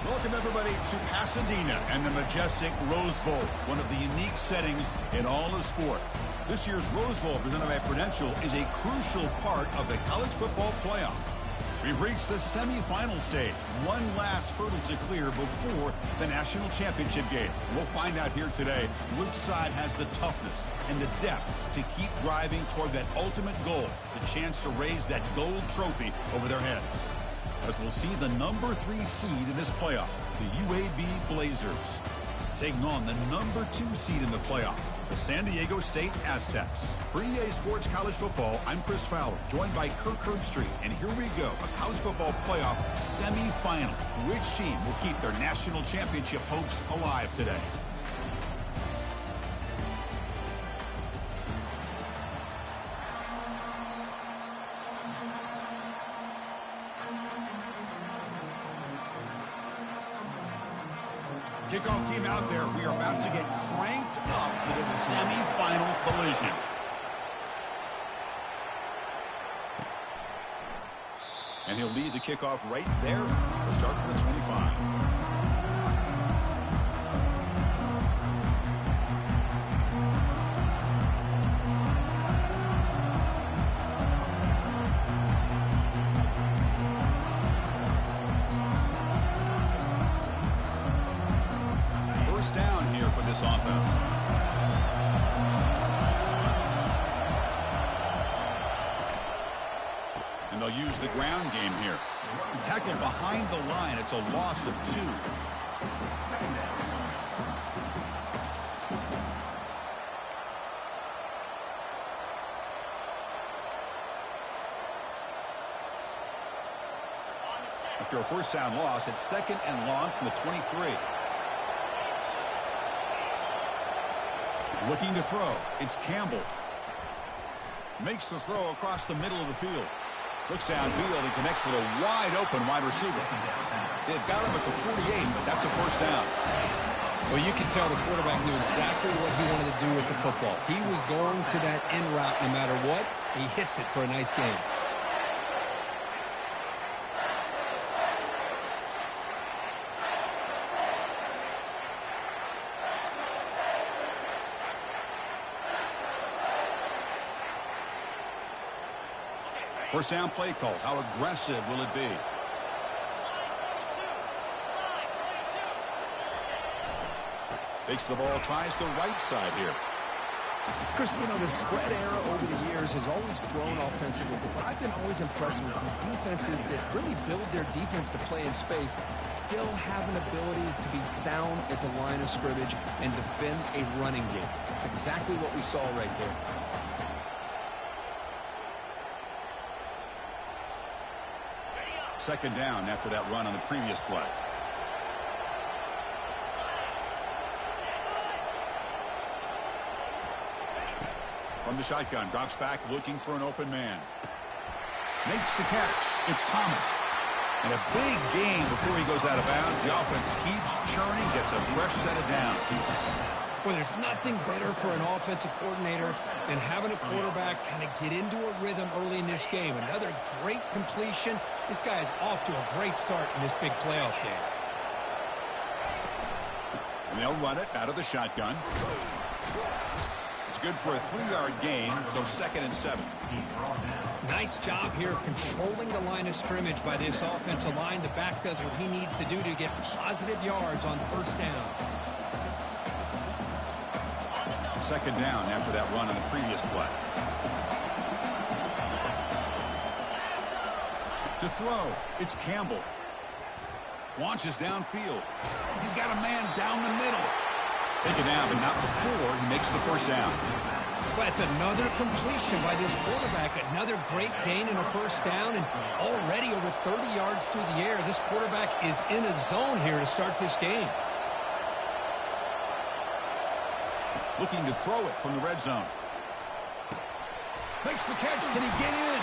Welcome, everybody, to Pasadena and the majestic Rose Bowl, one of the unique settings in all of sport. This year's Rose Bowl, presented by Prudential, is a crucial part of the college football playoff. We've reached the semifinal stage, one last hurdle to clear before the national championship game. We'll find out here today which side has the toughness and the depth to keep driving toward that ultimate goal, the chance to raise that gold trophy over their heads. As we'll see the number 3 seed in this playoff, the UAB Blazers, taking on the number 2 seed in the playoff, the San Diego State Aztecs. For EA Sports College Football, I'm Chris Fowler, joined by Kirk Herbstreit, and here we go, a college football playoff semifinal. Which team will keep their national championship hopes alive today? Kickoff team out there. We are about to get cranked up with a semifinal collision. And he'll lead the kickoff right there. We'll start with the 25. Down here for this offense. And they'll use the ground game here. Tackle behind the line. It's a loss of 2. After a first down loss, it's 2nd and long from the 23. Looking to throw. It's Campbell. Makes the throw across the middle of the field. Looks downfield and connects with a wide-open wide receiver. They've got him at the 48, but that's a first down. Well, you can tell the quarterback knew exactly what he wanted to do with the football. He was going to that end route no matter what. He hits it for a nice gain. First down play call. How aggressive will it be? Takes the ball, tries the right side here. Chris, you know, the spread era over the years has always grown offensively, but what I've been always impressed with defenses that really build their defense to play in space still have an ability to be sound at the line of scrimmage and defend a running game. It's exactly what we saw right there. Second down after that run on the previous play. From the shotgun, drops back looking for an open man. Makes the catch. It's Thomas. And a big gain before he goes out of bounds. The offense keeps churning, gets a fresh set of downs. Well, there's nothing better for an offensive coordinator than having a quarterback kind of get into a rhythm early in this game. Another great completion. This guy is off to a great start in this big playoff game. And they'll run it out of the shotgun. It's good for a 3-yard gain, so 2nd and 7. Nice job here of controlling the line of scrimmage by this offensive line. The back does what he needs to do to get positive yards on first down. Second down after that run on the previous play. To throw, it's Campbell. Launches downfield. He's got a man down the middle. Taken down, but not before he makes the first down. Well, it's another completion by this quarterback. Another great gain in a first down, and already over 30 yards through the air. This quarterback is in a zone here to start this game. Looking to throw it from the red zone. Makes the catch. Can he get in?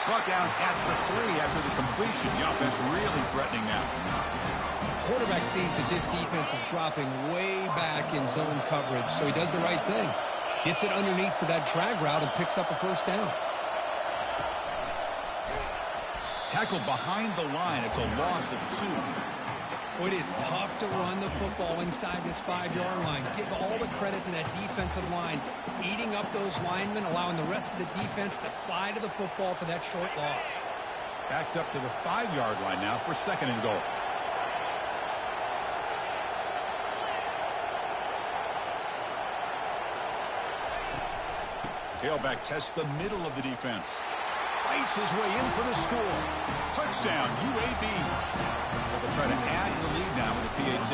Brought down at the 3 after the completion. The offense really threatening now. Quarterback sees that this defense is dropping way back in zone coverage, so he does the right thing. Gets it underneath to that drag route and picks up a first down. Tackled behind the line. It's a loss of 2. Well, it is tough to run the football inside this 5-yard line. Give all the credit to that defensive line, eating up those linemen, allowing the rest of the defense to fly to the football for that short loss. Backed up to the 5-yard line now for 2nd and goal. Tailback tests the middle of the defense. Fights his way in for the score. Touchdown, UAB. Well, they'll try to add to the lead now with the PAT.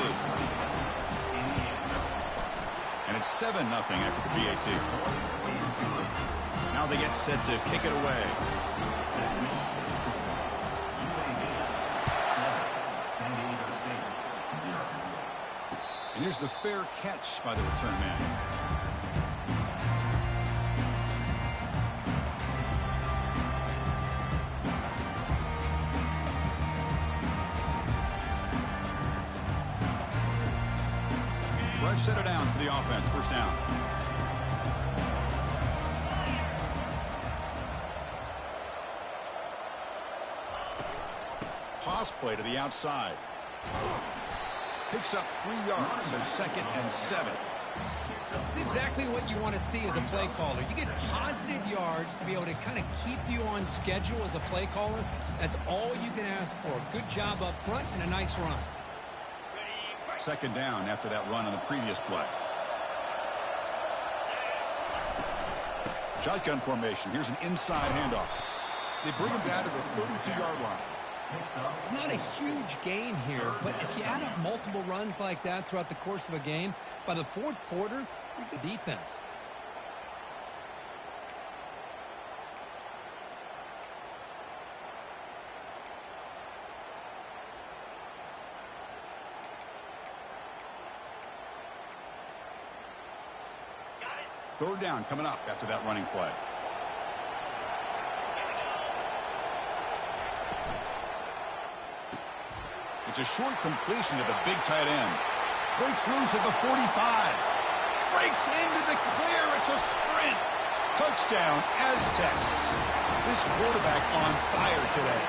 And it's 7-0 after the PAT. Now they get set to kick it away. And here's the fair catch by the return man. Fresh set of downs for the offense. 1st down. Toss play to the outside. Picks up 3 yards, so 2nd and 7. It's exactly what you want to see as a play caller. You get positive yards to be able to kind of keep you on schedule as a play caller. That's all you can ask for. Good job up front and a nice run. 2nd down after that run on the previous play. Shotgun formation. Here's an inside handoff. They bring him down to the 32-yard line. It's not a huge gain here, but if you add up multiple runs like that throughout the course of a game, by the 4th quarter, you get defense. Third down coming up after that running play. It's a short completion to the big tight end. Breaks loose at the 45. Breaks into the clear. It's a sprint. Touchdown, Aztecs. This quarterback on fire today.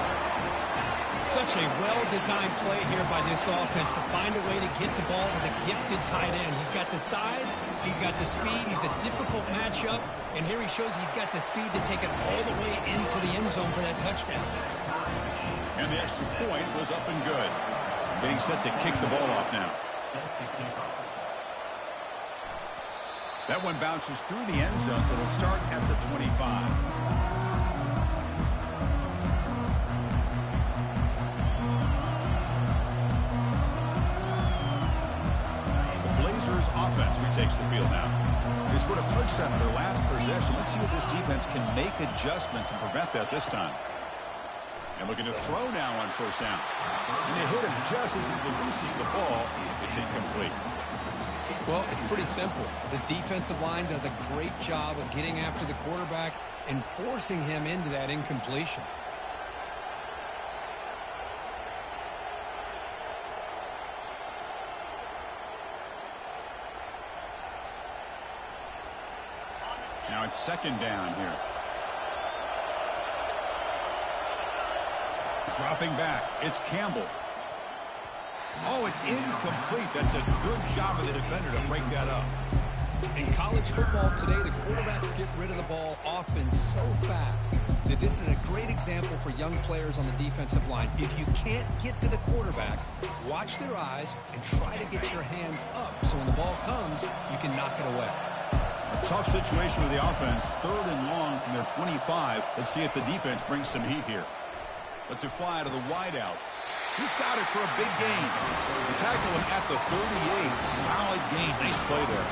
Such a well-designed play here by this offense to find a way to get the ball with a gifted tight end. He's got the size, he's got the speed, he's a difficult matchup, and here he shows he's got the speed to take it all the way into the end zone for that touchdown. And the extra point was up and good. Getting set to kick the ball off now. That one bounces through the end zone, so they'll start at the 25. Offense retakes the field now. They scored a touchdown on their last possession. Let's see if this defense can make adjustments and prevent that this time. And looking to throw now on 1st down. And they hit him just as he releases the ball. It's incomplete. Well, it's pretty simple. The defensive line does a great job of getting after the quarterback and forcing him into that incompletion. Now it's 2nd down here. Dropping back. It's Campbell. Oh, it's incomplete. That's a good job of the defender to break that up. In college football today, the quarterbacks get rid of the ball often so fast that this is a great example for young players on the defensive line. If you can't get to the quarterback, watch their eyes and try to get your hands up so when the ball comes, you can knock it away. A tough situation with the offense. 3rd and long from their 25. Let's see if the defense brings some heat here. Let's it fly to the wideout. He's got it for a big gain. They tackle him at the 38. Solid gain. Nice play there.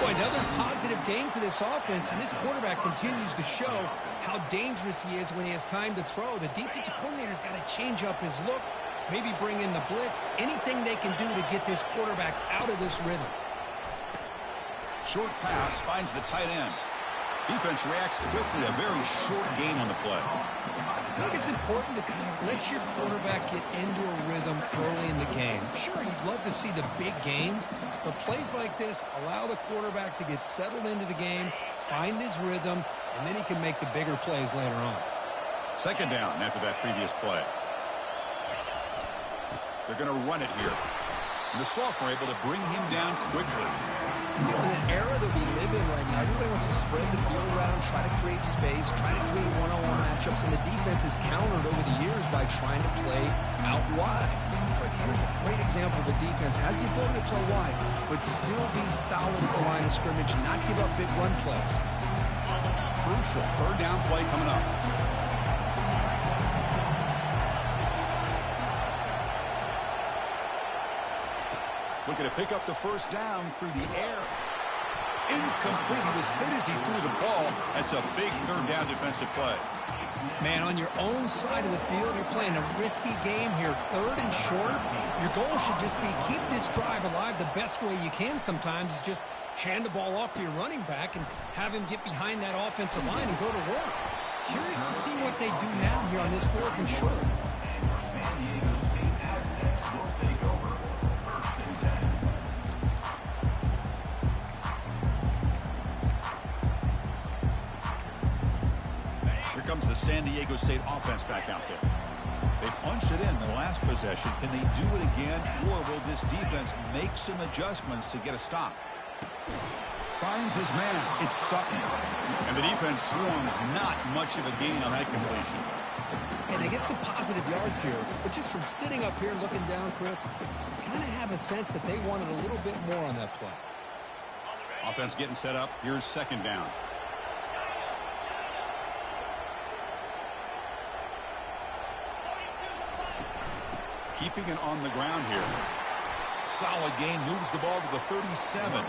Boy, another positive gain for this offense, and this quarterback continues to show how dangerous he is when he has time to throw. The defensive coordinator's got to change up his looks, maybe bring in the blitz, anything they can do to get this quarterback out of this rhythm. Short pass finds the tight end. Defense reacts quickly. A very short gain on the play. I think it's important to kind of let your quarterback get into a rhythm early in the game. Sure, you'd love to see the big gains, but plays like this allow the quarterback to get settled into the game, find his rhythm, and then he can make the bigger plays later on. 2nd down after that previous play. They're going to run it here. And the Sophomore able to bring him down quickly. In the era that we live in right now, everybody wants to spread the field around, try to create space, try to create one-on-one matchups, and the defense is countered over the years by trying to play out wide. But here's a great example of a defense has the ability to play wide, but still be solid at the line of scrimmage and not give up big run plays. Crucial third down play coming up. Looking to pick up the first down through the air. Incomplete. He was hit as he threw the ball. That's a big third down defensive play. Man, on your own side of the field, you're playing a risky game here. Third and short. Your goal should just be keep this drive alive the best way you can sometimes is just hand the ball off to your running back and have him get behind that offensive line and go to work. Curious to see what they do now here on this fourth and short. Comes the San Diego State offense back out there. They punched it in the last possession. Can they do it again, or will this defense make some adjustments to get a stop? Finds his man. It's Sutton. And the defense swarms not much of a gain on that completion. And they get some positive yards here, but just from sitting up here looking down, Chris, I kind of have a sense that they wanted a little bit more on that play. Offense getting set up. Here's second down. Keeping it on the ground here. Solid gain, moves the ball to the 37.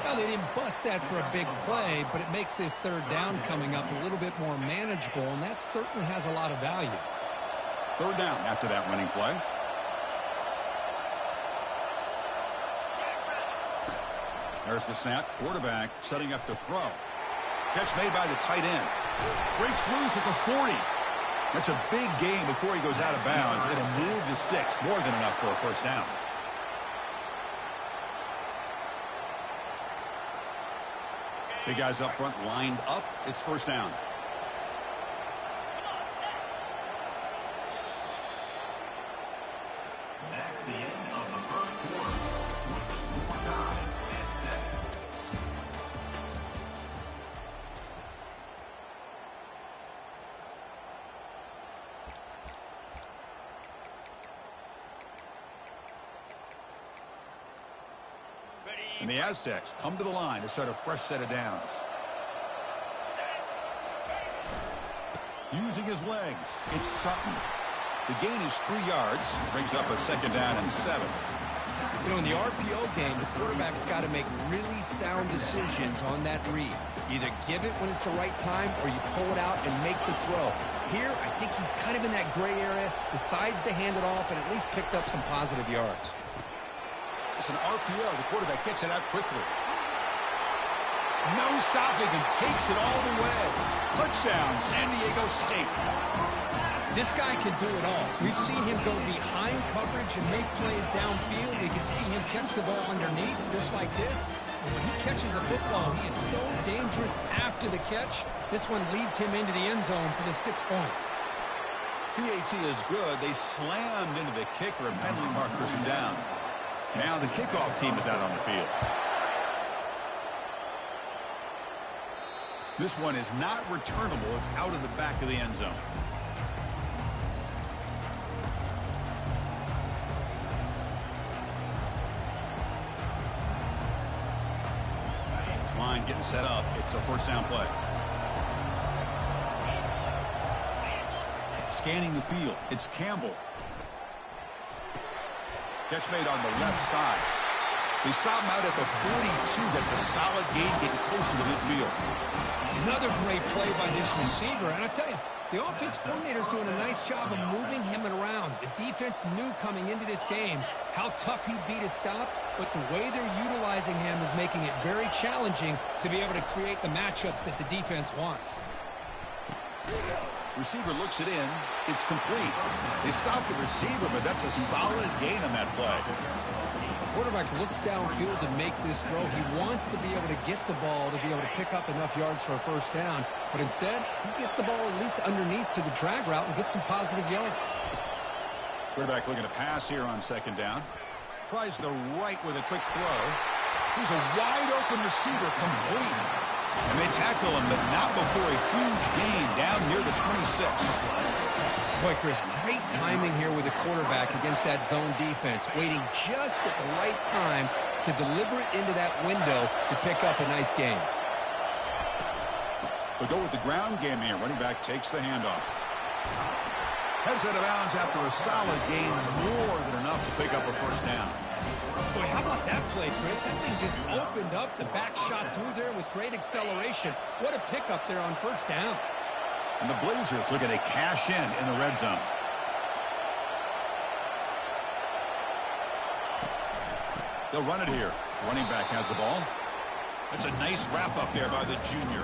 Well, they didn't bust that for a big play, but it makes this third down coming up a little bit more manageable, and that certainly has a lot of value. Third down after that running play. There's the snap. Quarterback setting up to throw. Catch made by the tight end. Breaks loose at the 40. That's a big gain before he goes out of bounds. It'll move the sticks more than enough for a first down. Big guys up front lined up. It's first down. That's the end of the first quarter. With 4 9 and 7. And the Aztecs come to the line to start a fresh set of downs. Using his legs, it's Sutton. The gain is 3 yards, brings up a second down and 7. You know, in the RPO game, the quarterback's got to make really sound decisions on that read. Either give it when it's the right time or you pull it out and make the throw. Here, I think he's kind of in that gray area, decides to hand it off and at least picked up some positive yards. It's an RPO. The quarterback gets it out quickly. No stopping and takes it all the way. Touchdown, San Diego State. This guy can do it all. We've seen him go behind coverage and make plays downfield. We can see him catch the ball underneath, just like this. And when he catches a football, he is so dangerous after the catch. This one leads him into the end zone for the 6 points. PAT is good. They slammed into the kicker and penalty markers him down. Now the kickoff team is out on the field. This one is not returnable. It's out of the back of the end zone. This line getting set up. It's a first down play. Scanning the field. It's Campbell. Catch made on the left side. They stop him out at the 42. That's a solid gain, getting closer to midfield. Another great play by this receiver. And I tell you, the offense coordinator is doing a nice job of moving him around. The defense knew coming into this game how tough he'd be to stop, but the way they're utilizing him is making it very challenging to be able to create the matchups that the defense wants. Receiver looks it in. It's complete. They stop the receiver, but that's a solid gain on that play. Quarterback looks downfield to make this throw. He wants to be able to get the ball to be able to pick up enough yards for a first down, but instead, he gets the ball at least underneath to the drag route and gets some positive yards. Quarterback looking to pass here on second down. Tries the right with a quick throw. He's a wide open receiver, complete. And they tackle him, but not before a huge gain down near the 26. Boy, Chris, great timing here with the quarterback against that zone defense, waiting just at the right time to deliver it into that window to pick up a nice gain. We'll go with the ground game here. Running back takes the handoff. Heads out of bounds after a solid gain, more than enough to pick up a first down. Boy, how about that play, Chris? That thing just opened up. The back shot through there with great acceleration. What a pickup there on first down. And the Blazers looking to cash in the red zone. They'll run it here. Running back has the ball. That's a nice wrap-up there by the junior.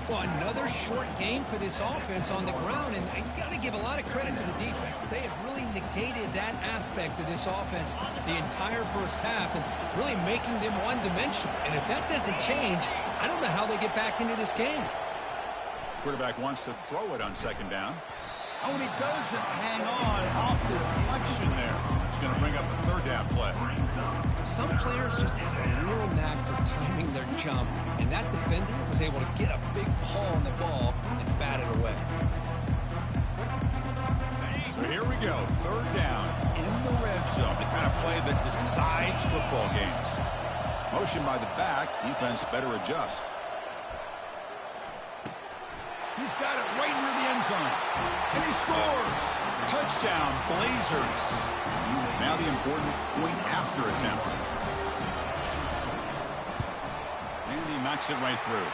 Well, another short game for this offense on the ground, and you got to give a lot of credit to the defense. They have really negated that aspect of this offense the entire first half and really making them one-dimensional. And if that doesn't change, I don't know how they get back into this game. Quarterback wants to throw it on second down. Oh, and he doesn't hang on off the deflection there. It's going to bring up the third down play. Some players just have a real knack for timing their jump, and that defender was able to get a big paw on the ball and bat it away. So here we go, third down in the red zone, the kind of play that decides football games. Motion by the back, defense better adjust. He's got it right near the end zone, and he scores! Touchdown, Blazers. Now the important point after attempt. And he knocks it right through.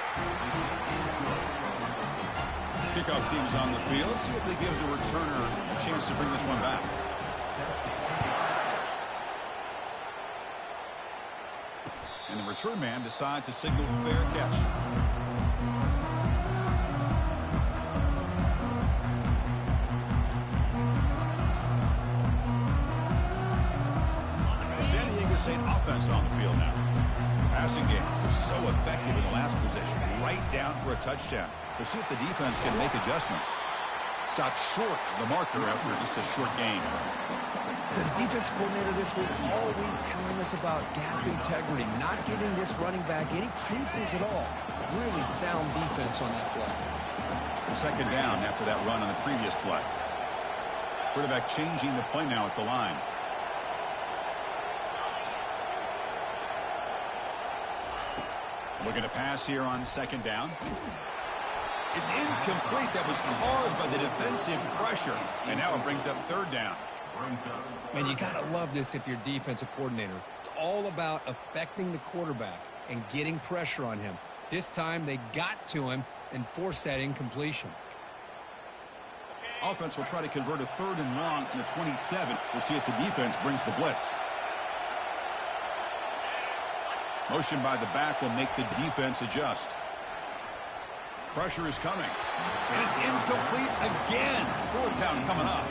Kickoff team is on the field. Let's see if they give the returner a chance to bring this one back. And the return man decides to signal fair catch. State offense on the field now. Passing game was so effective in the last possession, right down for a touchdown. We'll see if the defense can make adjustments. Stopped short of the marker after just a short gain. The defense coordinator this week all week telling us about gap integrity, not giving this running back any creases at all. Really sound defense on that play. Second down after that run on the previous play. Quarterback changing the play now at the line. Looking to pass here on second down. It's incomplete. That was caused by the defensive pressure. And now it brings up third down. Man, you got to love this if you're defensive coordinator. It's all about affecting the quarterback and getting pressure on him. This time they got to him and forced that incompletion. Offense will try to convert a third and long from the 27. We'll see if the defense brings the blitz. Motion by the back will make the defense adjust. Pressure is coming. And it's incomplete again. Fourth down coming up.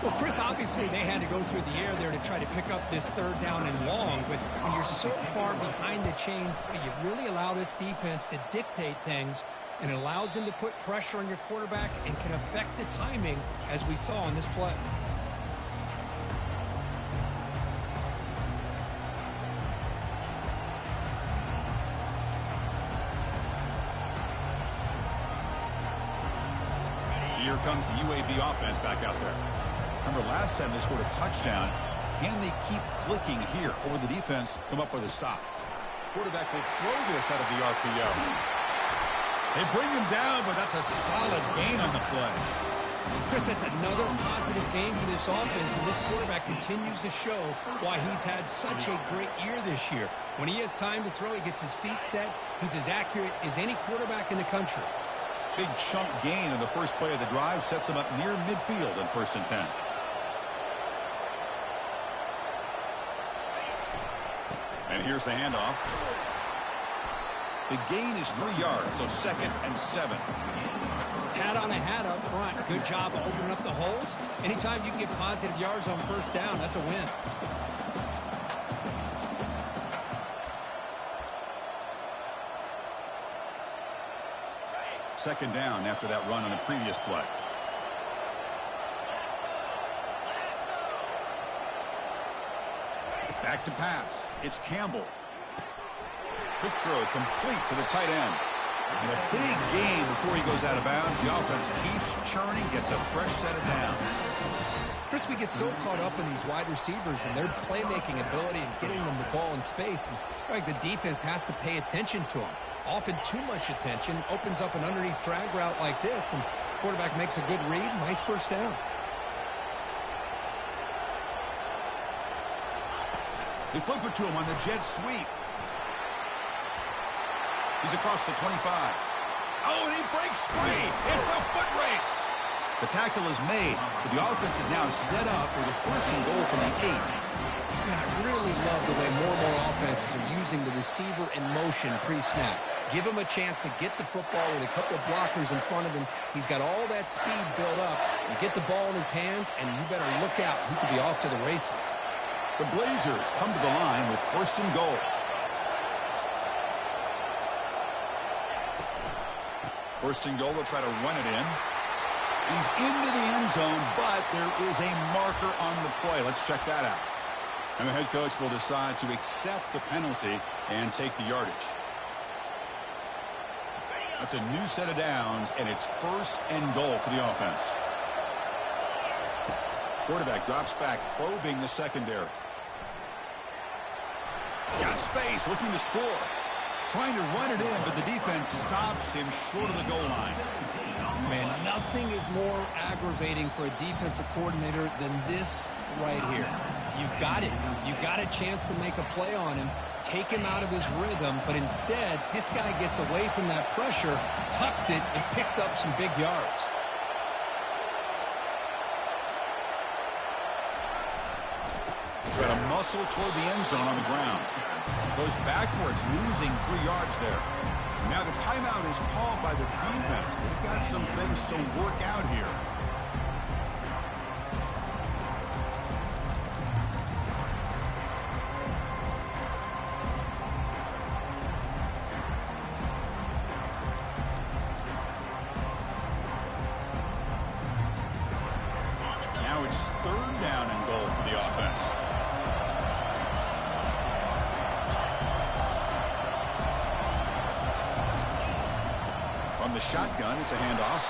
Well, Chris, obviously they had to go through the air there to try to pick up this third down and long. But when you're so far behind the chains, you really allow this defense to dictate things. And it allows them to put pressure on your quarterback and can affect the timing, as we saw in this play. Here comes the UAB offense back out there. Remember last time they scored a touchdown. Can they keep clicking here, or will the defense come up with a stop? Quarterback will throw this out of the RPO. They bring him down, but that's a solid gain on the play. Chris, that's another positive game for this offense, and this quarterback continues to show why he's had such a great year this year. When he has time to throw, he gets his feet set. He's as accurate as any quarterback in the country. Big chunk gain in the first play of the drive sets him up near midfield in 1st and 10. And here's the handoff. The gain is 3 yards, so 2nd and 7. Hat on a hat up front. Good job of opening up the holes. Anytime you can get positive yards on first down, that's a win. Second down after that run on the previous play. Back to pass. It's Campbell. Quick throw complete to the tight end. And a big gain before he goes out of bounds. The offense keeps churning, gets a fresh set of downs. Chris, we get so caught up in these wide receivers and their playmaking ability and getting them the ball in space. And like the defense has to pay attention to them. Often too much attention opens up an underneath drag route like this, and the quarterback makes a good read. Nice first down. They flip it to him on the jet sweep. He's across the 25. Oh, and he breaks free. It's a foot race. The tackle is made, but the offense is now set up with a first and goal from the 8. I really love the way more and more offenses are using the receiver in motion pre-snap. Give him a chance to get the football with a couple of blockers in front of him. He's got all that speed built up. You get the ball in his hands, and you better look out. He could be off to the races. The Blazers come to the line with first and goal. First and goal, they'll try to run it in. He's into the end zone, but there is a marker on the play. Let's check that out. And the head coach will decide to accept the penalty and take the yardage. That's a new set of downs, and it's first and goal for the offense. Quarterback drops back, probing the secondary. Got space, looking to score. Trying to run it in, but the defense stops him short of the goal line. Man, nothing is more aggravating for a defensive coordinator than this right here. You've got it. You've got a chance to make a play on him, take him out of his rhythm, but instead, this guy gets away from that pressure, tucks it, and picks up some big yards. Try to muscle toward the end zone on the ground. Goes backwards, losing 3 yards there. Now the timeout is called by the defense. They've got some things to work out here. Now it's third down and goal for the offense. From the shotgun, it's a handoff.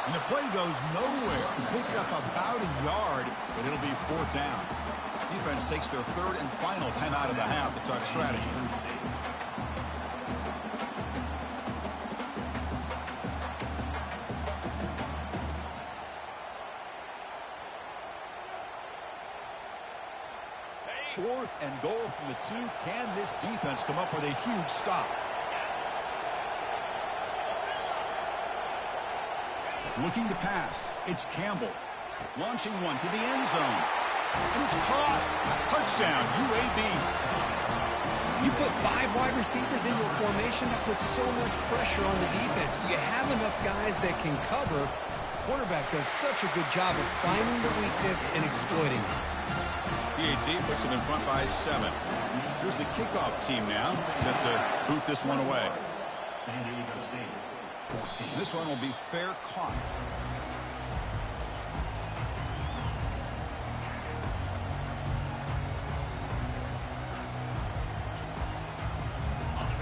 And the play goes nowhere. Picked up about a yard, but it'll be fourth down. Defense takes their third and final timeout of the half to talk strategy. Fourth and goal from the 2. Can this defense come up with a huge stop? Looking to pass. It's Campbell. Launching one to the end zone. And it's caught. Touchdown, UAB. You put 5 wide receivers into a formation that puts so much pressure on the defense. Do you have enough guys that can cover? The quarterback does such a good job of finding the weakness and exploiting it. PAT puts them in front by 7. Here's the kickoff team now, set to boot this one away. This one will be fair caught.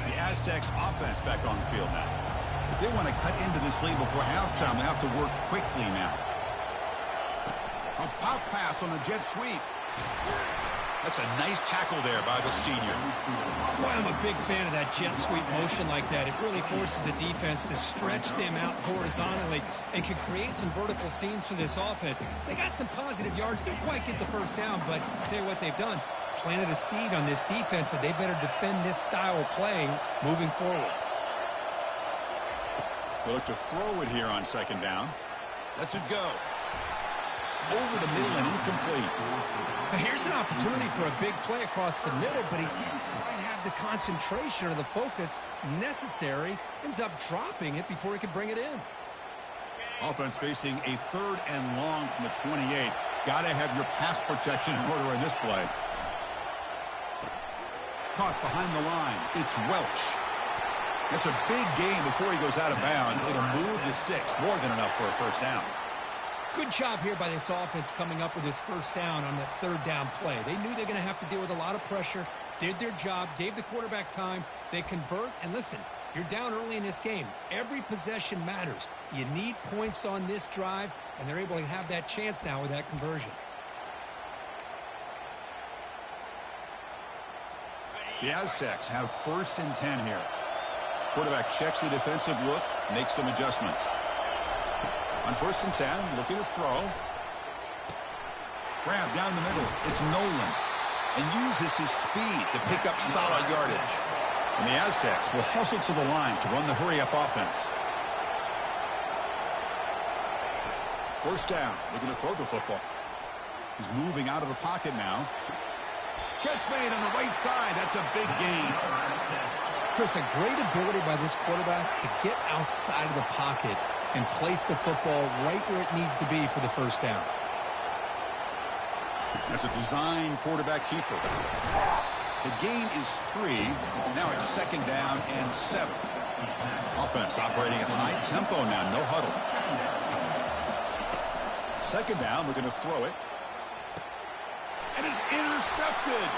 The Aztecs offense back on the field now. If they want to cut into this lead before halftime, they have to work quickly now. A pop pass on the jet sweep. That's a nice tackle there by the senior. Boy, I'm a big fan of that jet sweep motion like that. It really forces the defense to stretch them out horizontally and can create some vertical seams for this offense. They got some positive yards. Didn't quite get the first down, but I'll tell you what they've done. Planted a seed on this defense that they better defend this style of play moving forward. They look to throw it here on second down. Lets it go. Over the middle and incomplete. Now here's an opportunity for a big play across the middle, but he didn't quite have the concentration or the focus necessary. Ends up dropping it before he could bring it in. Offense facing a third and long from the 28. Got to have your pass protection in order in this play. Caught behind the line. It's Welch. That's a big gain before he goes out of bounds. It'll move the sticks. More than enough for a first down. Good job here by this offense coming up with this first down on that third down play. They knew they were going to have to deal with a lot of pressure, did their job, gave the quarterback time. They convert, and listen, you're down early in this game. Every possession matters. You need points on this drive, and they're able to have that chance now with that conversion. The Aztecs have 1st and 10 here. Quarterback checks the defensive look, makes some adjustments. On 1st and 10, looking to throw. Grab down the middle. It's Nolan. And uses his speed to pick up solid yardage. And the Aztecs will hustle to the line to run the hurry-up offense. 1st down. Looking to throw the football. He's moving out of the pocket now. Catch made on the right side. That's a big gain. Chris, a great ability by this quarterback to get outside of the pocket and place the football right where it needs to be for the first down. That's a design quarterback keeper. The gain is 3. Now it's 2nd down and 7. Offense operating at high tempo now. No huddle. 2nd down. We're going to throw it. And it's intercepted.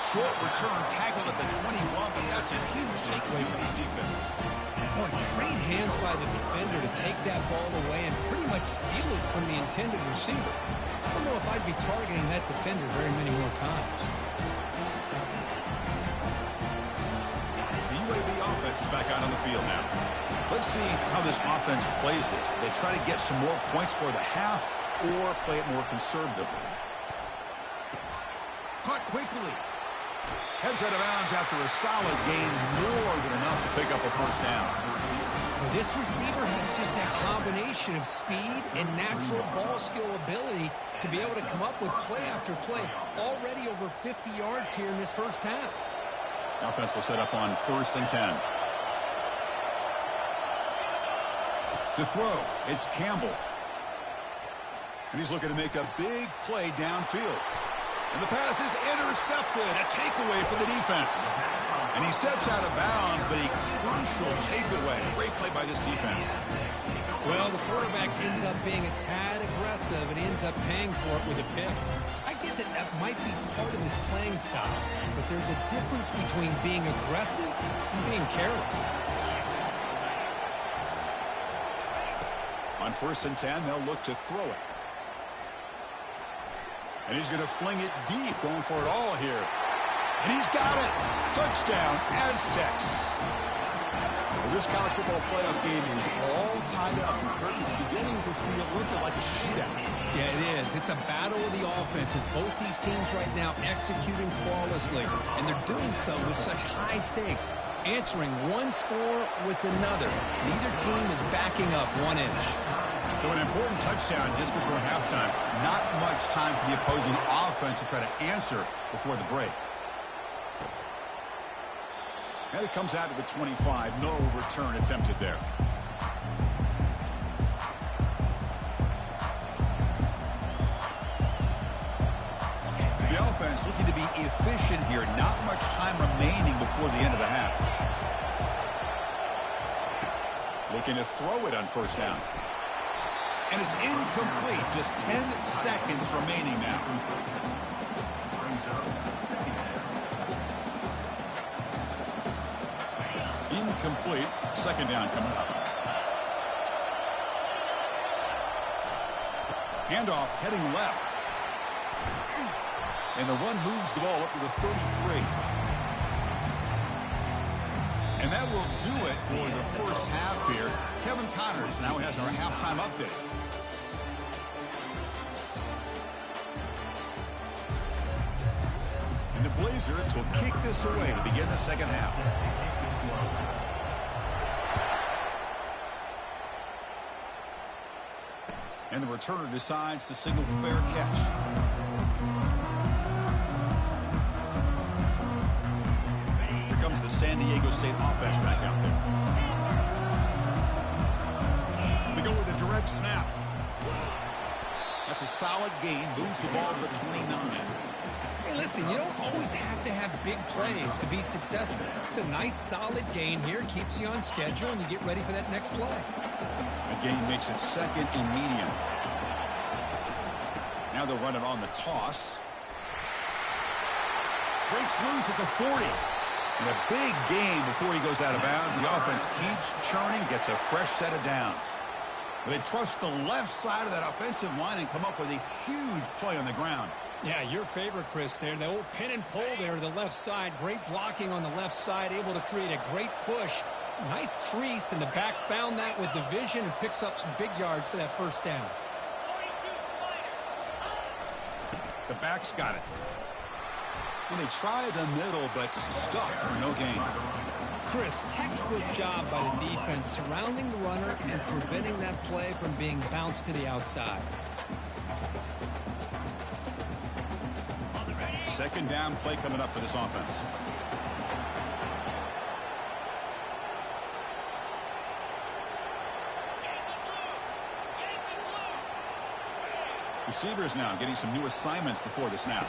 Short return tackled at the 21, but that's a huge takeaway for this defense. Boy, great hands by the defender to take that ball away and pretty much steal it from the intended receiver. I don't know if I'd be targeting that defender very many more times. The UAB offense is back out on the field now. Let's see how this offense plays this. They try to get some more points for the half or play it more conservatively. Caught quickly. Heads out of bounds after a solid gain, more than enough to pick up a 1st down. Well, this receiver has just that combination of speed and natural ball skill ability to be able to come up with play after play. Already over 50 yards here in this first half. Offense will set up on 1st and 10. To throw, it's Campbell. And he's looking to make a big play downfield. And the pass is intercepted. A takeaway for the defense. And he steps out of bounds, but a crucial takeaway. Great play by this defense. Well, the quarterback ends up being a tad aggressive and ends up paying for it with a pick. I get that that might be part of his playing style, but there's a difference between being aggressive and being careless. On 1st and 10, they'll look to throw it. And he's going to fling it deep, going for it all here. And he's got it. Touchdown, Aztecs. Well, this college football playoff game is all tied up. It's beginning to feel a little bit like a shootout. Yeah, it is. It's a battle of the offenses. Both these teams right now executing flawlessly. And they're doing so with such high stakes. Answering one score with another. Neither team is backing up 1 inch. So an important touchdown just before halftime. Not much time for the opposing offense to try to answer before the break. And it comes out to the 25. No return attempted there. So the offense looking to be efficient here. Not much time remaining before the end of the half. Looking to throw it on 1st down. And it's incomplete. Just 10 seconds remaining now. Incomplete. 2nd down coming up. Handoff heading left. And the run moves the ball up to the 33. And that will do it for the first half here. Kevin Connors now has our halftime update. And the Blazers will kick this away to begin the second half. And the returner decides to signal fair catch. Here comes the San Diego State offense back out there. We go with a direct snap. That's a solid gain. Moves the ball to the 29. Hey, listen, you don't always have to have big plays to be successful. It's a nice, solid gain here. Keeps you on schedule, and you get ready for that next play. The gain makes it second and medium. Now they'll run it on the toss. Breaks loose at the 40. And a big gain before he goes out of bounds. The offense keeps churning, gets a fresh set of downs. They trust the left side of that offensive line and come up with a huge play on the ground. Yeah, your favorite, Chris, there. The old pin and pull there to the left side. Great blocking on the left side, able to create a great push. Nice crease, and the back found that with the vision and picks up some big yards for that first down. The back's got it. And they try the middle, but stuck for no gain. Chris, textbook job by the defense surrounding the runner and preventing that play from being bounced to the outside. Second down play coming up for this offense. Receivers now getting some new assignments before the snap.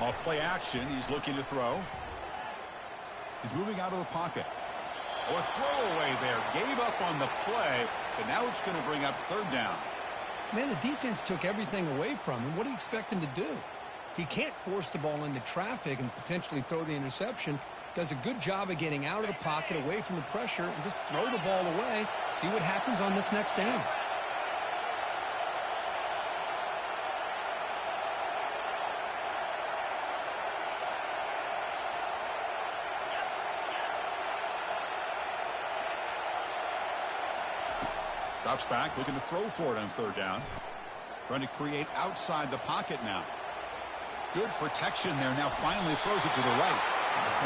Off play action, he's looking to throw. He's moving out of the pocket. Oh, a throwaway there. Gave up on the play, but now it's going to bring up third down. Man, the defense took everything away from him. What do you expect him to do? He can't force the ball into traffic and potentially throw the interception. Does a good job of getting out of the pocket, away from the pressure, and just throw the ball away. See what happens on this next down. Drops back, looking to throw for it on third down. Trying to create outside the pocket now. Good protection there. Now finally throws it to the right.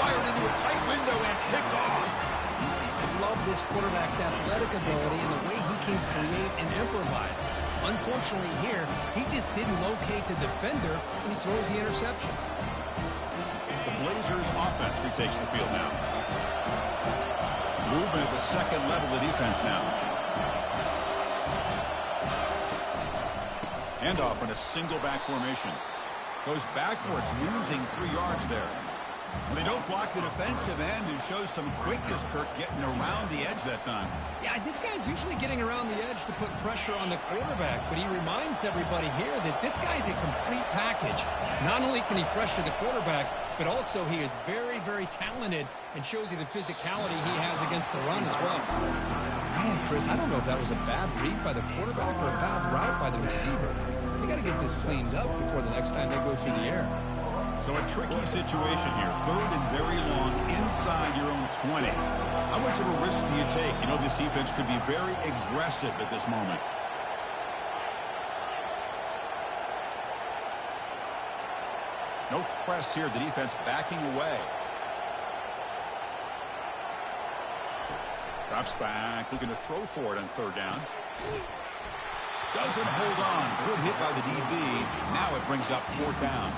Fired into a tight window and picked off. I love this quarterback's athletic ability and the way he can create and improvise. Unfortunately here, he just didn't locate the defender when he throws the interception. The Blazers offense retakes the field now. Movement at the second level of the defense now. Handoff in a single back formation. Goes backwards, losing 3 yards there. Well, they don't block the defensive end and shows some quickness, Kirk, getting around the edge that time. Yeah, this guy's usually getting around the edge to put pressure on the quarterback, but he reminds everybody here that this guy's a complete package. Not only can he pressure the quarterback, but also he is very, very talented and shows you the physicality he has against the run as well. Man, Chris, I don't know if that was a bad read by the quarterback or a bad route by the receiver. They got to get this cleaned up before the next time they go through the air. So a tricky situation here. Third and very long inside your own 20. How much of a risk do you take? You know, this defense could be very aggressive at this moment. No press here. The defense backing away. Drops back, looking to throw for it on third down. Doesn't hold on. Good hit by the DB. Now it brings up fourth down.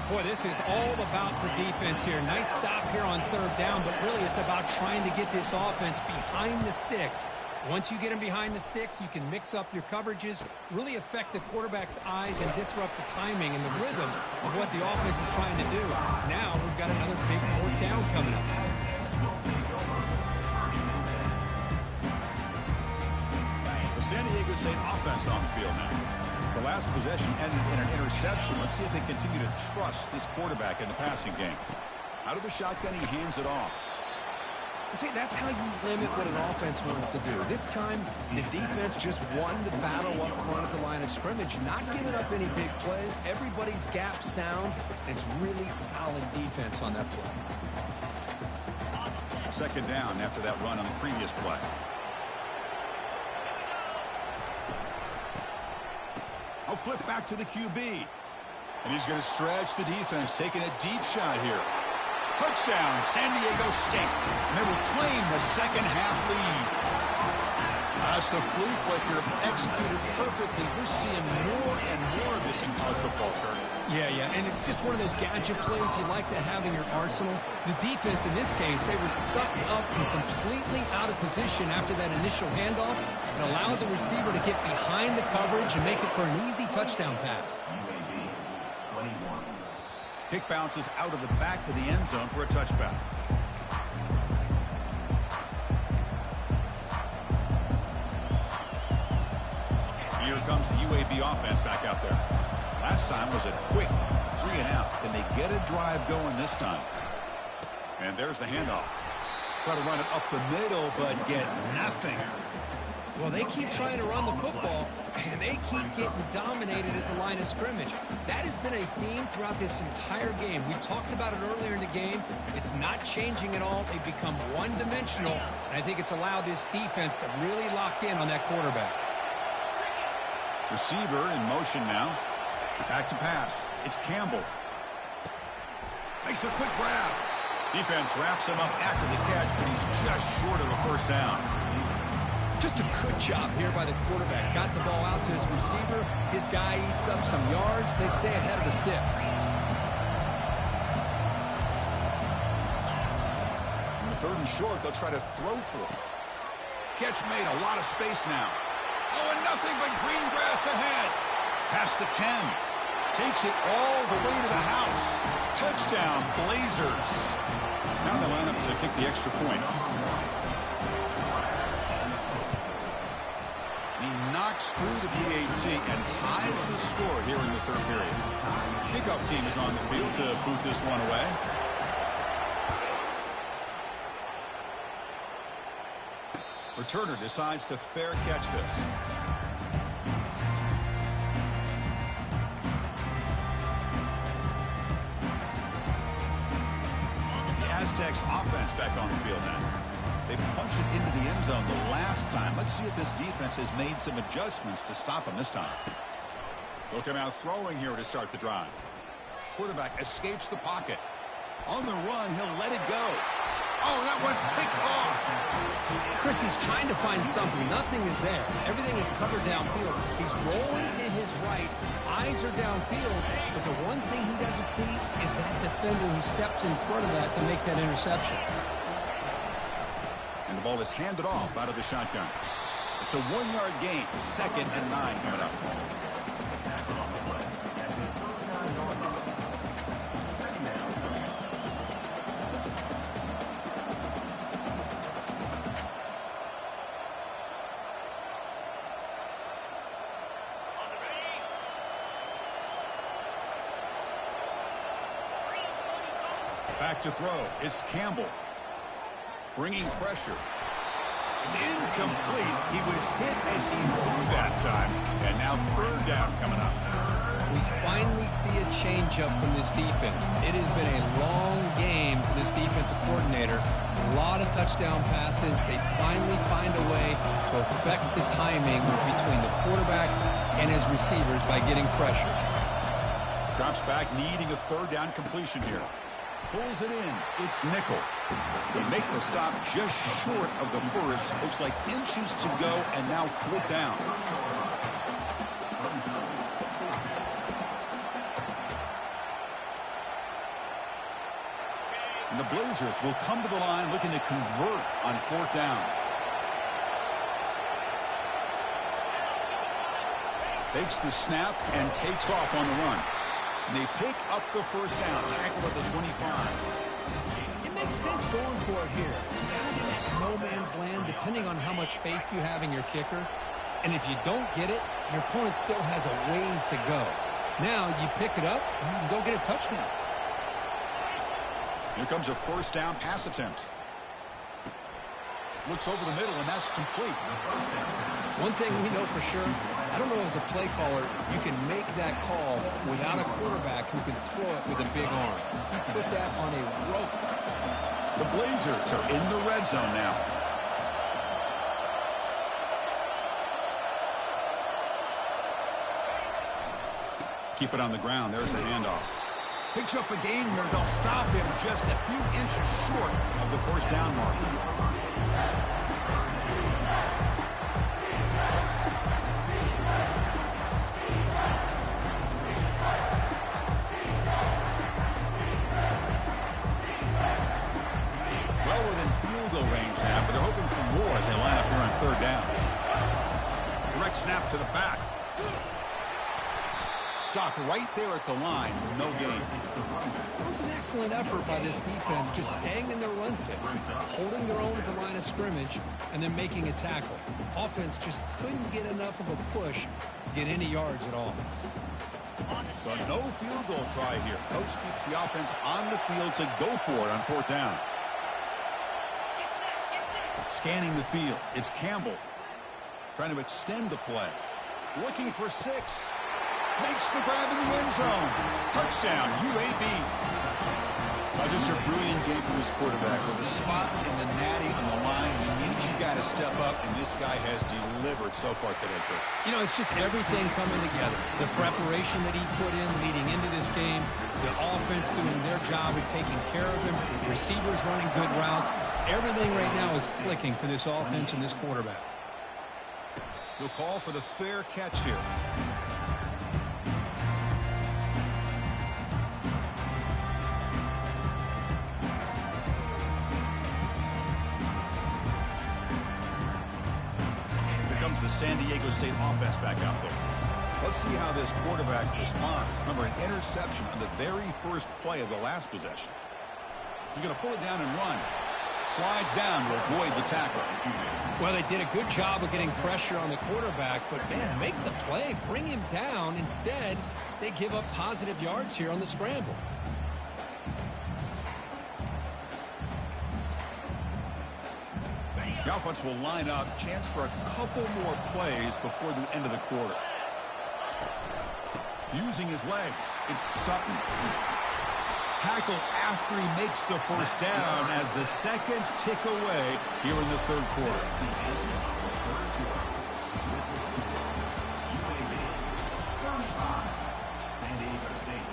Boy, this is all about the defense here. Nice stop here on third down, but really it's about trying to get this offense behind the sticks. Once you get them behind the sticks, you can mix up your coverages, really affect the quarterback's eyes and disrupt the timing and the rhythm of what the offense is trying to do. Now we've got another big fourth down coming up. The San Diego State offense on the field now. The last possession ended in an interception. Let's see if they continue to trust this quarterback in the passing game. Out of the shotgun, he hands it off. See, that's how you limit what an offense wants to do. This time, the defense just won the battle up front at the line of scrimmage, not giving up any big plays. Everybody's gap sound. It's really solid defense on that play. Second down after that run on the previous play. I'll flip back to the QB. And he's going to stretch the defense, taking a deep shot here. Touchdown, San Diego State. And they will claim the second half lead. That's the flea flicker executed perfectly. We're seeing more and more of this in college football, Kurt. Yeah, and it's just one of those gadget plays you like to have in your arsenal. The defense, in this case, they were sucked up and completely out of position after that initial handoff and allowed the receiver to get behind the coverage and make it for an easy touchdown pass. Kick bounces out of the back of the end zone for a touchback. Here comes the UAB offense back out there. Last time was a quick 3 and out. Can they get a drive going this time? And there's the handoff. Try to run it up the middle, but get nothing. Well, they keep trying to run the football, and they keep getting dominated at the line of scrimmage. That has been a theme throughout this entire game. We've talked about it earlier in the game. It's not changing at all. They've become one-dimensional, and I think it's allowed this defense to really lock in on that quarterback. Receiver in motion now. Back to pass. It's Campbell. Makes a quick grab. Defense wraps him up after the catch, but he's just short of a first down. Just a good job here by the quarterback. Got the ball out to his receiver. His guy eats up some yards. They stay ahead of the sticks. In the 3rd and short, they'll try to throw for it. Catch made, a lot of space now. Oh, and nothing but green grass ahead. Past the 10. Takes it all the way to the house. Touchdown, Blazers. Now they line up to kick the extra point. He knocks through the PAT and ties the score here in the 3rd period. Kickoff team is on the field to boot this one away. Returner decides to fair catch this. The Aztecs offense back on the field now. They punched it into the end zone the last time. Let's see if this defense has made some adjustments to stop them this time. Looking out throwing here to start the drive. Quarterback escapes the pocket. On the run, he'll let it go. Oh, that one's picked off. Chris, he's trying to find something. Nothing is there. Everything is covered downfield. He's rolling to his right. Eyes are downfield. But the one thing he doesn't see is that defender who steps in front of that to make that interception. And the ball is handed off out of the shotgun. It's a 1-yard gain. 2nd and 9 coming up. Back to throw. It's Campbell. Bringing pressure. It's incomplete. He was hit as he threw that time. And now 3rd down coming up. We finally see a change-up from this defense. It has been a long game for this defensive coordinator. A lot of touchdown passes. They finally find a way to affect the timing between the quarterback and his receivers by getting pressure. Drops back, needing a 3rd down completion here. Pulls it in. It's Nickel. They make the stop just short of the first. Looks like inches to go, and now 4th down. And the Blazers will come to the line looking to convert on 4th down. Takes the snap and takes off on the run. And they pick up the 1st down. Tackle at the 25. It makes sense going for it here. Kind of in that no man's land, depending on how much faith you have in your kicker. And if you don't get it, your opponent still has a ways to go. Now you pick it up and you can go get a touchdown. Here comes a 1st down pass attempt. Looks over the middle, and that's complete. One thing we know for sure, I don't know as a play caller, you can make that call without a quarterback who can throw it with a big arm. He put that on a rope. The Blazers are in the red zone now. Keep it on the ground. There's the handoff. Picks up a gain here. They'll stop him just a few inches short of the 1st down mark. stopped right there at the line. No gain. It was an excellent effort by this defense, just staying in their run fits, holding their own at the line of scrimmage, and then making a tackle. Offense just couldn't get enough of a push to get any yards at all. So no field goal try here. Coach keeps the offense on the field to go for it on fourth down. Scanning the field, it's Campbell. Trying to extend the play. Looking for 6. Makes the grab in the end zone. Touchdown, UAB. Just a brilliant game for this quarterback. With a spot in the natty on the line, he needs you got to step up, and this guy has delivered so far today, Kurt. You know, it's just everything coming together. The preparation that he put in leading into this game, the offense doing their job of taking care of him, receivers running good routes. Everything right now is clicking for this offense and this quarterback. We'll call for the fair catch here. The San Diego State offense back out there. Let's see how this quarterback responds. Remember, an interception on the very first play of the last possession. He's going to pull it down and run. Slides down to avoid the tackle. Well, they did a good job of getting pressure on the quarterback, but, man, make the play, bring him down. Instead, they give up positive yards here on the scramble. The offense will line up. Chance for a couple more plays before the end of the quarter. Using his legs, it's Sutton. Tackle after he makes the first down as the seconds tick away here in the third quarter. San Diego State,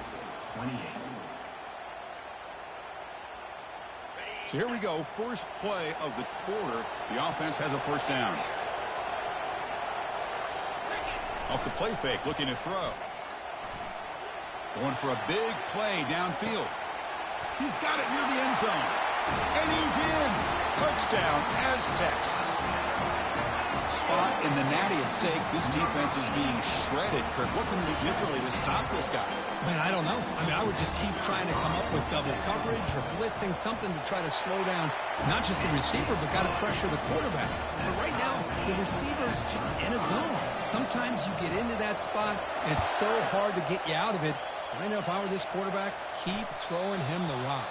28. So here we go, first play of the quarter. The offense has a first down. Off the play fake, looking to throw. Going for a big play downfield. He's got it near the end zone. And he's in. Touchdown, Aztecs. Spot in the natty at stake. This defense is being shredded. Kirk, what can we do differently to stop this guy? Man, I don't know. I mean, I would just keep trying to come up with double coverage or blitzing, something to try to slow down not just the receiver, but got to pressure the quarterback. But right now, the receiver's just in a zone. Sometimes you get into that spot, and it's so hard to get you out of it. I know if I were this quarterback, keep throwing him the rock.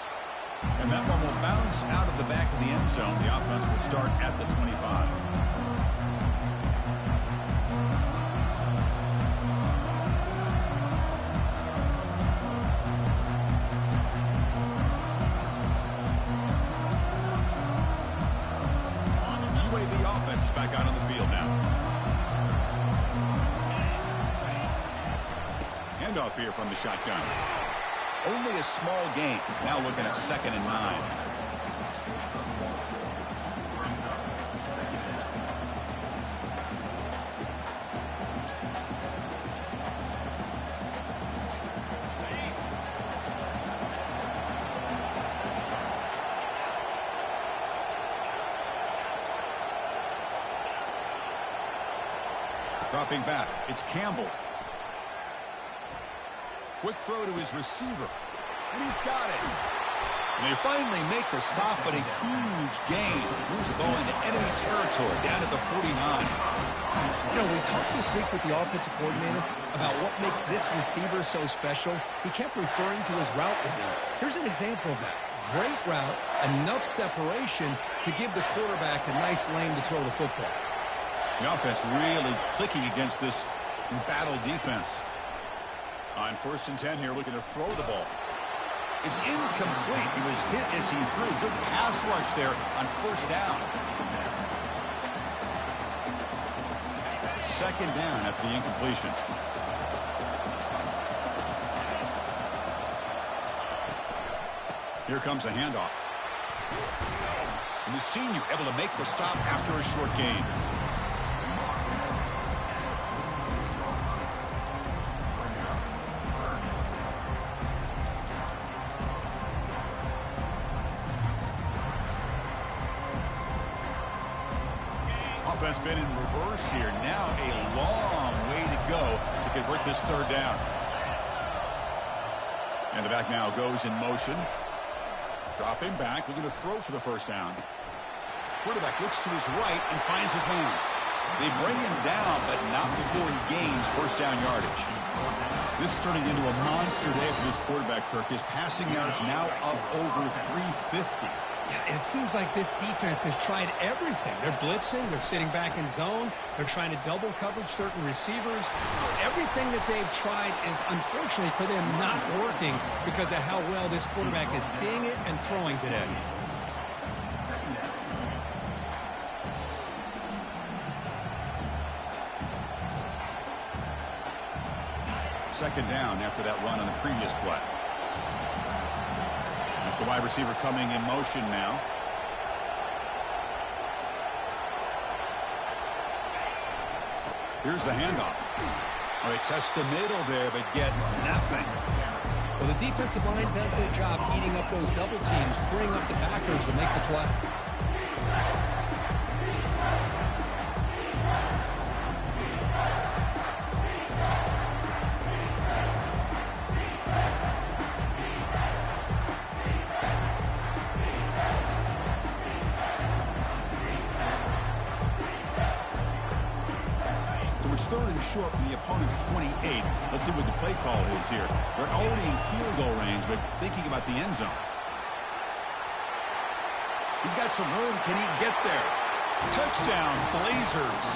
And that one will bounce out of the back of the end zone. The offense will start at the 25. Back out on the field now. Handoff here from the shotgun. Only a small gain. Now looking at 2nd and 9. Dropping back, it's Campbell. Quick throw to his receiver, and he's got it. And they finally make the stop, but a huge gain. Moves the ball into enemy territory, down at the 49. You know, we talked this week with the offensive coordinator about what makes this receiver so special. He kept referring to his route running. Here's an example of that. Great route, enough separation to give the quarterback a nice lane to throw the football. The offense really clicking against this battle defense. On 1st and 10 here, looking to throw the ball. It's incomplete. He was hit as he threw. Good pass rush there on 1st down. 2nd down after the incompletion. Here comes a handoff. And the senior able to make the stop after a short gain. Offense been in reverse here. Now a long way to go to convert this 3rd down. And the back now goes in motion. Dropping back, looking to throw for the first down. Quarterback looks to his right and finds his man. They bring him down, but not before he gains first down yardage. This is turning into a monster day for this quarterback, Kirk. His passing yards now up over 350. Yeah, and it seems like this defense has tried everything. They're blitzing. They're sitting back in zone. They're trying to double coverage certain receivers. Everything that they've tried is, unfortunately for them, not working because of how well this quarterback is seeing it and throwing today. Second down after that run on the previous play. That's the wide receiver coming in motion now. Here's the handoff. Oh, they test the middle there, but get nothing. Well, the defensive line does their job eating up those double teams, freeing up the backers to make the play. Third and short from the opponent's 28. Let's see what the play call is here. They're already in field goal range, but thinking about the end zone. He's got some room. Can he get there? Touchdown, Blazers.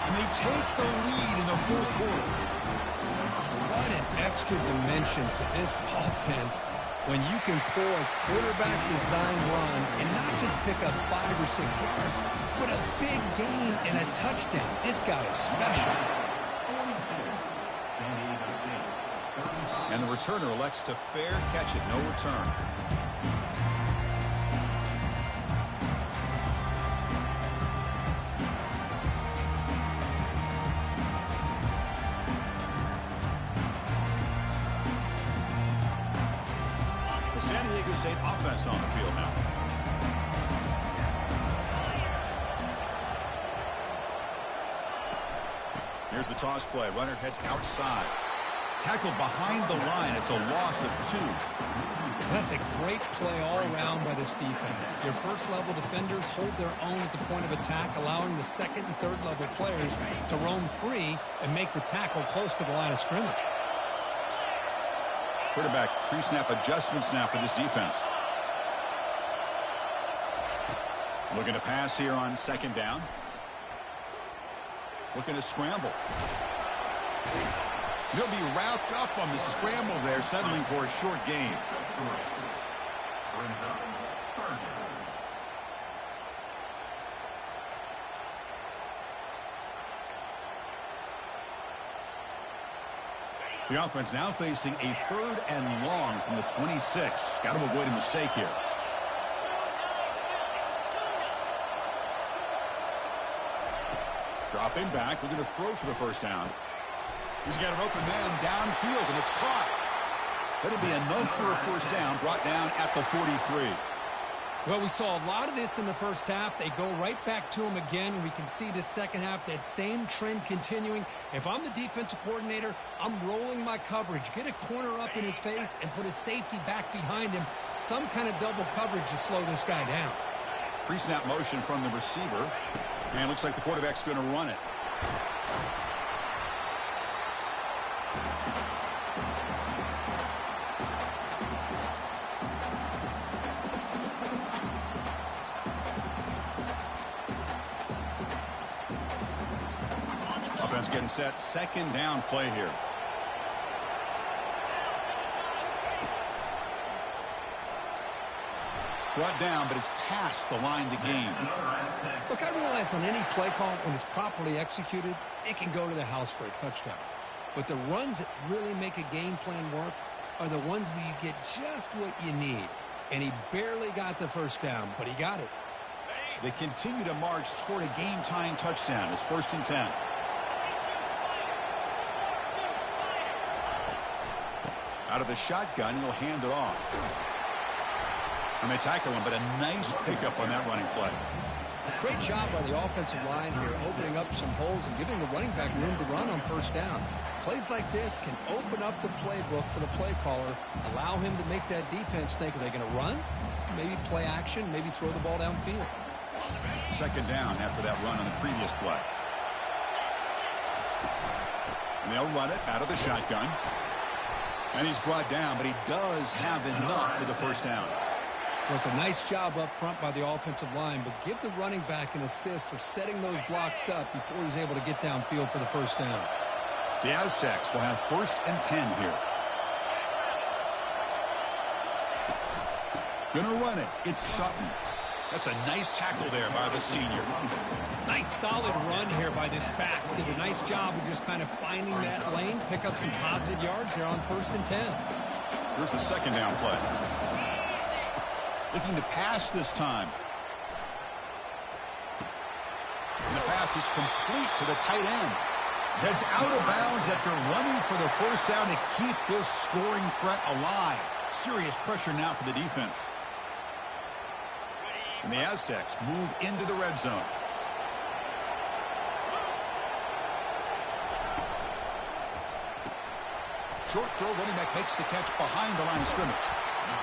And they take the lead in the fourth quarter. What an extra dimension to this offense when you can pull a quarterback design run and not just pick up 5 or 6 yards, but a big gain and a touchdown. This guy is special. And the returner elects to fair catch it, no return. The San Diego State offense on the field now. Here's the toss play. Runner heads outside. Tackled behind the line. It's a loss of 2. That's a great play all around by this defense. Your first-level defenders hold their own at the point of attack, allowing the second and third-level players to roam free and make the tackle close to the line of scrimmage. Quarterback pre-snap adjustments now for this defense. Looking to pass here on second down. Looking to scramble. He'll be wrapped up on the scramble there, settling for a short gain. The offense now facing a 3rd and long from the 26. Got to avoid a mistake here. Dropping back, looking to throw for the first down. He's got an open man downfield, and it's caught. That'll be enough for a first down, brought down at the 43. Well, we saw a lot of this in the first half. They go right back to him again, and we can see the second half, that same trend continuing. If I'm the defensive coordinator, I'm rolling my coverage. Get a corner up in his face and put a safety back behind him. Some kind of double coverage to slow this guy down. Pre-snap motion from the receiver. And looks like the quarterback's going to run it. Offense getting set. Second down play here. Brought down, but it's past the line to gain. Look, I realize on any play call, when it's properly executed, it can go to the house for a touchdown. But the runs that really make a game plan work are the ones where you get just what you need. And he barely got the first down, but he got it. They continue to march toward a game-tying touchdown. It's 1st and 10. Out of the shotgun, he'll hand it off. And they tackle him, but a nice pickup on that running play. Great job by the offensive line here, opening up some holes and giving the running back room to run on first down. Plays like this can open up the playbook for the play caller, allow him to make that defense think, are they going to run? Maybe play action, maybe throw the ball downfield. Second down after that run on the previous play. And they'll run it out of the shotgun. And he's brought down, but he does have enough for the first down. Well, it's a nice job up front by the offensive line, but give the running back an assist for setting those blocks up before he's able to get downfield for the first down. The Aztecs will have 1st and 10 here. Gonna run it. It's Sutton. That's a nice tackle there by the senior. Nice solid run here by this back. Did a nice job of just kind of finding that lane, pick up some positive yards there on 1st and 10. Here's the second down play. Looking to pass this time. And the pass is complete to the tight end. Heads out of bounds after running for the first down to keep this scoring threat alive. Serious pressure now for the defense. And the Aztecs move into the red zone. Short throw, running back makes the catch behind the line of scrimmage.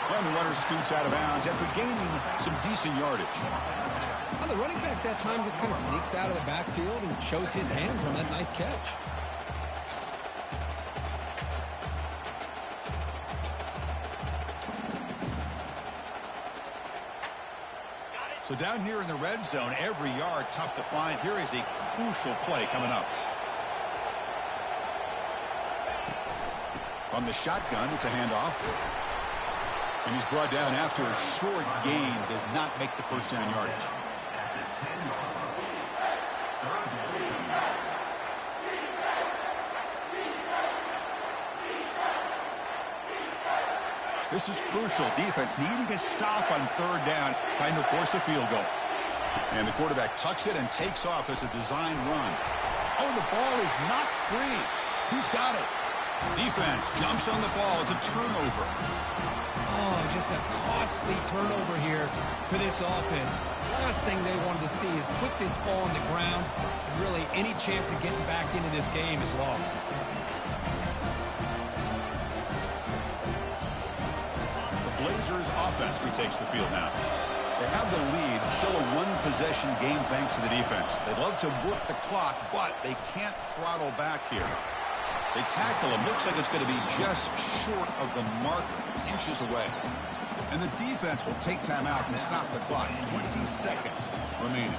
And the runner scoots out of bounds after gaining some decent yardage. Well, the running back that time just kind of sneaks out of the backfield and shows his hands on that nice catch. So down here in the red zone, every yard tough to find. Here is a crucial play coming up. From the shotgun, it's a handoff. And he's brought down after a short gain. Does not make the first down yardage. This is crucial. Defense needing a stop on 3rd down, trying to force a field goal. And the quarterback tucks it and takes off as a design run. Oh, the ball is not free. Who's got it? Defense jumps on the ball. It's a turnover. Oh, just a costly turnover here for this offense. Last thing they wanted to see is put this ball on the ground. And really, any chance of getting back into this game is lost. Blazers offense retakes the field now. They have the lead, still a one-possession game thanks to the defense. They love to work the clock, but they can't throttle back here. They tackle him. Looks like it's going to be just short of the marker, inches away. And the defense will take time out to stop the clock. 20 seconds remaining.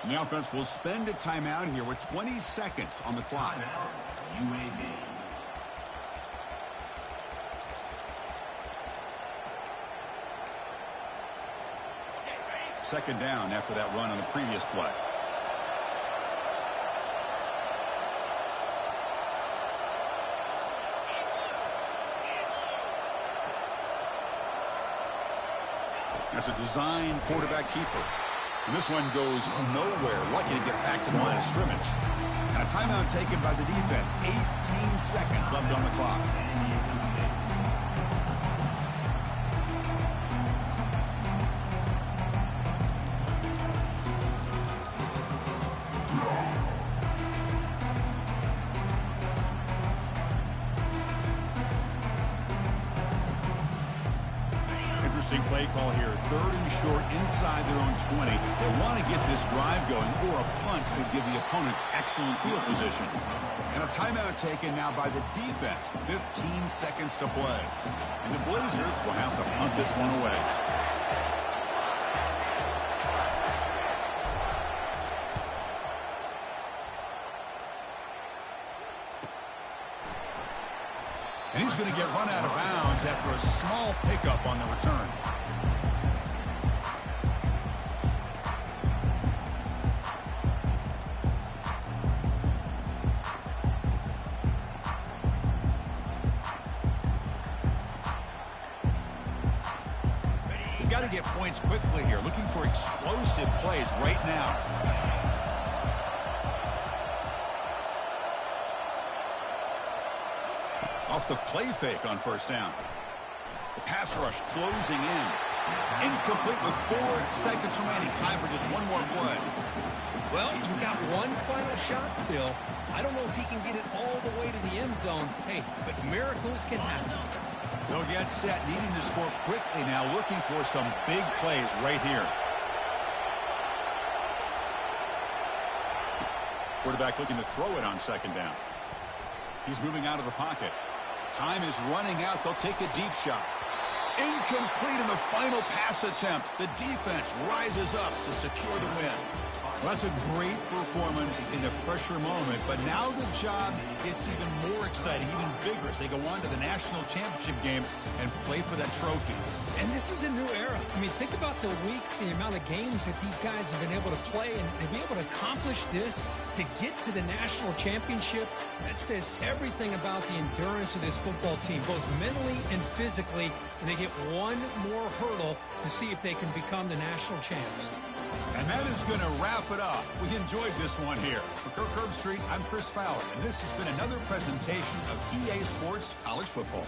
And the offense will spend a timeout here with 20 seconds on the clock. UAB. Second down after that run on the previous play. That's a design quarterback keeper. And this one goes nowhere. Lucky to get back to the line of scrimmage. And a timeout taken by the defense. 18 seconds left on the clock. Interesting play call here. 3rd and short inside their own 20. They want to get this drive going, or a punt could give the opponents excellent field position. And a timeout taken now by the defense. 15 seconds to play. And the Blazers will have to punt this one away. And he's going to get run out of bounds after a small pickup on the return. to get points quickly here, looking for explosive plays right now. Off the play fake on first down. The pass rush closing in. Incomplete with 4 seconds remaining. Time for just one more play. Well, you got one final shot still. I don't know if he can get it all the way to the end zone. Hey, but miracles can happen. They'll get set, needing to score quickly now, looking for some big plays right here. Quarterback looking to throw it on second down. He's moving out of the pocket. Time is running out. They'll take a deep shot. Incomplete in the final pass attempt. The defense rises up to secure the win. Well, that's a great performance in the pressure moment, but now the job gets even more exciting, even bigger as they go on to the national championship game and play for that trophy. And this is a new era. I mean, think about the weeks, the amount of games that these guys have been able to play, and to be able to accomplish this, to get to the national championship, that says everything about the endurance of this football team, both mentally and physically, and they get one more hurdle to see if they can become the national champs. And that is going to wrap it up. We enjoyed this one here. For Kirk Herbstreit, I'm Chris Fowler, and this has been another presentation of EA Sports College Football.